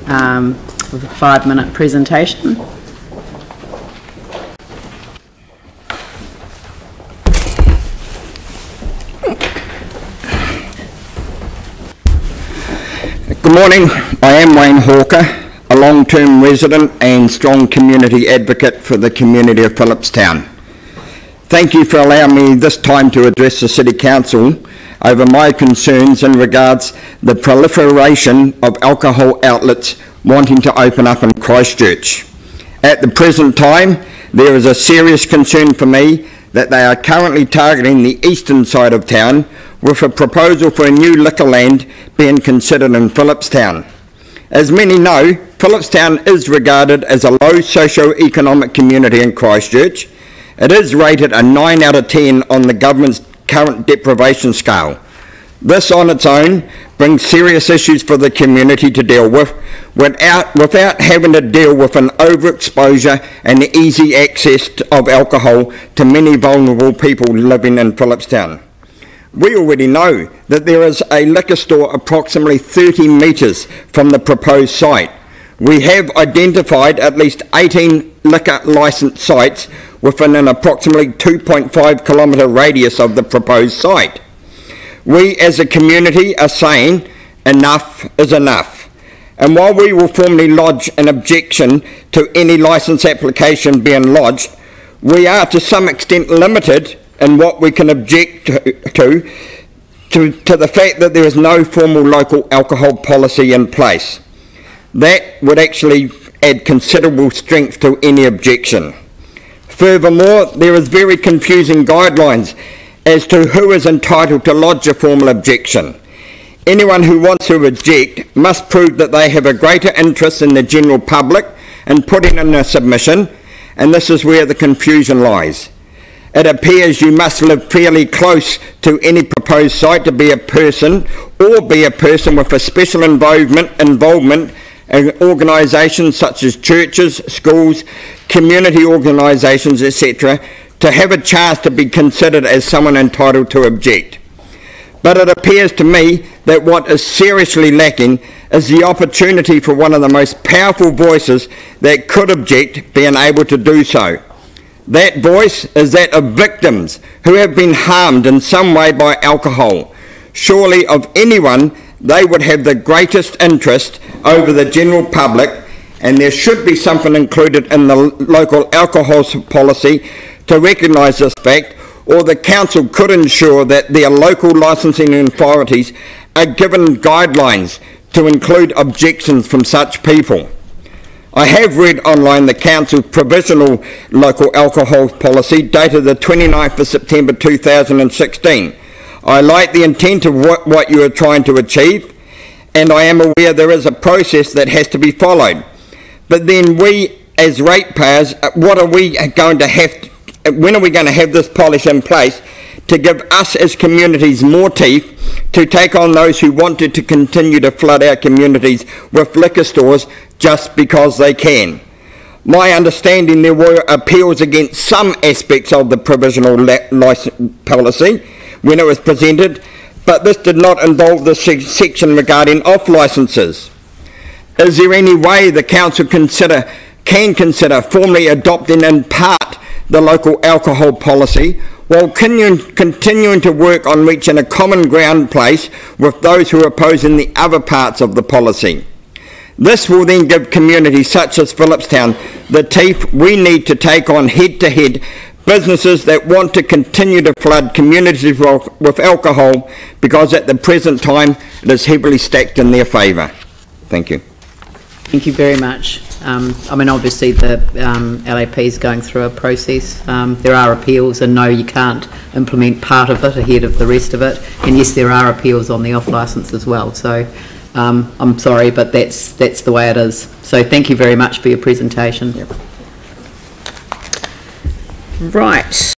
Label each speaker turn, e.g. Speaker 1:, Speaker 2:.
Speaker 1: with a 5-minute presentation.
Speaker 2: Good morning, I am Wayne Hawker, a long-term resident and strong community advocate for the community of Phillipstown. Thank you for allowing me this time to address the City Council over my concerns in regards the proliferation of alcohol outlets wanting to open up in Christchurch. At the present time, there is a serious concern for me that they are currently targeting the eastern side of town with a proposal for a new liquor land being considered in Phillipstown. As many know, Phillipstown is regarded as a low socio-economic community in Christchurch. It is rated a 9 out of 10 on the government's current deprivation scale. This on its own brings serious issues for the community to deal with without having to deal with an overexposure and easy access of alcohol to many vulnerable people living in Phillipstown. We already know that there is a liquor store approximately 30 metres from the proposed site. We have identified at least 18 liquor licence sites within an approximately 2.5 kilometre radius of the proposed site. We as a community are saying enough is enough. And while we will formally lodge an objection to any licence application being lodged, we are to some extent limited in what we can object to the fact that there is no formal local alcohol policy in place. That would actually add considerable strength to any objection. Furthermore, there is very confusing guidelines as to who is entitled to lodge a formal objection. Anyone who wants to object must prove that they have a greater interest in the general public in putting in a submission, and this is where the confusion lies. It appears you must live fairly close to any proposed site to be a person with a special involvement in organisations such as churches, schools, community organisations, etc., to have a chance to be considered as someone entitled to object. But it appears to me that what is seriously lacking is the opportunity for one of the most powerful voices that could object being able to do so. That voice is that of victims who have been harmed in some way by alcohol. Surely of anyone, they would have the greatest interest over the general public, and there should be something included in the local alcohol policy to recognise this fact, or the council could ensure that their local licensing authorities are given guidelines to include objections from such people. I have read online the Council's provisional local alcohol policy dated the 29th of September 2016. I like the intent of what you are trying to achieve, and I am aware there is a process that has to be followed. But then we as ratepayers, when are we going to have this policy in place to give us as communities more teeth to take on those who wanted to continue to flood our communities with liquor stores just because they can? My understanding, there were appeals against some aspects of the provisional licence policy when it was presented, but this did not involve the section regarding off licences. Is there any way the council can consider formally adopting in part the local alcohol policy while continuing to work on reaching a common ground place with those who are opposing the other parts of the policy? This will then give communities such as Phillipstown the teeth we need to take on head-to-head businesses that want to continue to flood communities with alcohol, because at the present time it is heavily stacked in their favour. Thank you.
Speaker 1: Thank you very much. I mean, obviously the LAP is going through a process. There are appeals, and no, you can't implement part of it ahead of the rest of it. And yes, there are appeals on the off licence as well. So I'm sorry, but that's the way it is. So thank you very much for your presentation. Yep. Right.